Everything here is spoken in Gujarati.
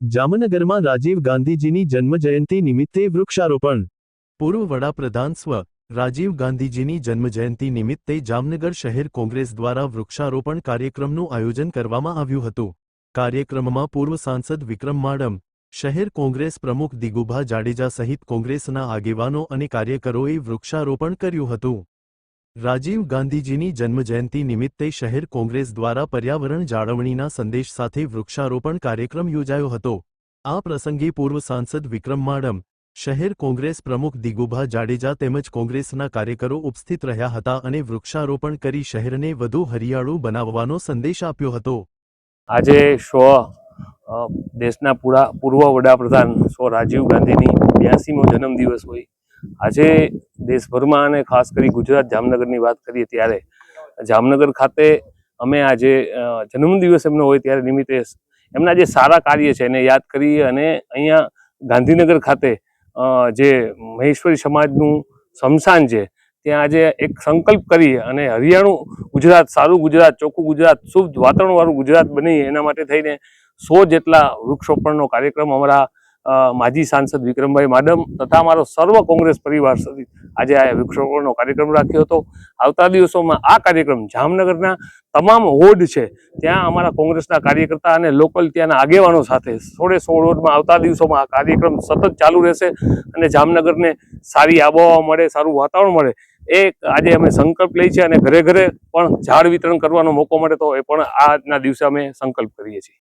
જામનગરમાં રાજીવ ગાંધીજીની જન્મજયંતિ નિમિત્તે વૃક્ષારોપણ। પૂર્વ વડાપ્રધાન સ્વ રાજીવ ગાંધીજીની જન્મજયંતિ નિમિત્તે જામનગર શહેર કોંગ્રેસ દ્વારા વૃક્ષારોપણ કાર્યક્રમનું આયોજન કરવામાં આવ્યું હતું। કાર્યક્રમમાં પૂર્વ સાંસદ વિક્રમ માડમ, શહેર કોંગ્રેસ પ્રમુખ દિગુભા જાડેજા સહિત કોંગ્રેસના આગેવાનો અને કાર્યકરોએ વૃક્ષારોપણ કર્યું હતું। રાજીવ ગાંધીજીની જન્મજયંતિ નિમિત્તે શહેર કોંગ્રેસ દ્વારા પર્યાવરણ જાળવણીના સંદેશ સાથે વૃક્ષારોપણ કાર્યક્રમ યોજાયો હતો। આ પ્રસંગે પૂર્વ સાંસદ વિક્રમ માડમ, શહેર કોંગ્રેસ પ્રમુખ દિગુભા જાડેજા તેમજ કોંગ્રેસના કાર્યકરો ઉપસ્થિત રહ્યા હતા અને વૃક્ષારોપણ કરી શહેરને વધુ હરિયાળું બનાવવાનો સંદેશ આપ્યો હતો। આજે દેશના પૂર્વ વડાપ્રધાન સ્વ રાજીવ ગાંધીની 82મો જન્મદિવસ હોય। આજે દેશભરમાં અને ખાસ કરી ગુજરાત જામનગરની વાત કરીએ ત્યારે જામનગર ખાતે અમે આજે જન્મદિવસ એમનો હોય ત્યારે નિમિત્તે એમના જે સારા કાર્ય છે એને યાદ કરીએ અને અહીંયા ગાંધીનગર ખાતે જે મહેશ્વરી સમાજનું સ્મશાન છે ત્યાં આજે એક સંકલ્પ કરી અને હરિયાળું ગુજરાત, સારું ગુજરાત, ચોખ્ખું ગુજરાત, શુદ્ધ વાતાવરણવાળું ગુજરાત બની એના માટે થઈને 100 જેટલા વૃક્ષરોપણનો કાર્યક્રમ અમારા માજી સાંસદ વિક્રમભાઈ માડમ તથા અમારો સર્વ કોંગ્રેસ પરિવાર સહિત આજે આ વૃક્ષરોપણનો કાર્યક્રમ રાખ્યો હતો। આવતા દિવસોમાં આ કાર્યક્રમ જામનગરના તમામ વોર્ડ છે ત્યાં અમારા કોંગ્રેસના કાર્યકર્તા અને લોકલ ત્યાંના આગેવાનો સાથે 16 વોર્ડમાં આવતા દિવસોમાં આ કાર્યક્રમ સતત ચાલુ રહેશે અને જામનગરને સારી આબોહવા મળે, સારું વાતાવરણ મળે એ આજે અમે સંકલ્પ લઈ છે અને ઘરે ઘરે પણ ઝાડ વિતરણ કરવાનો મોકો મળે તો એ પણ આજના દિવસે અમે સંકલ્પ કરીએ છીએ।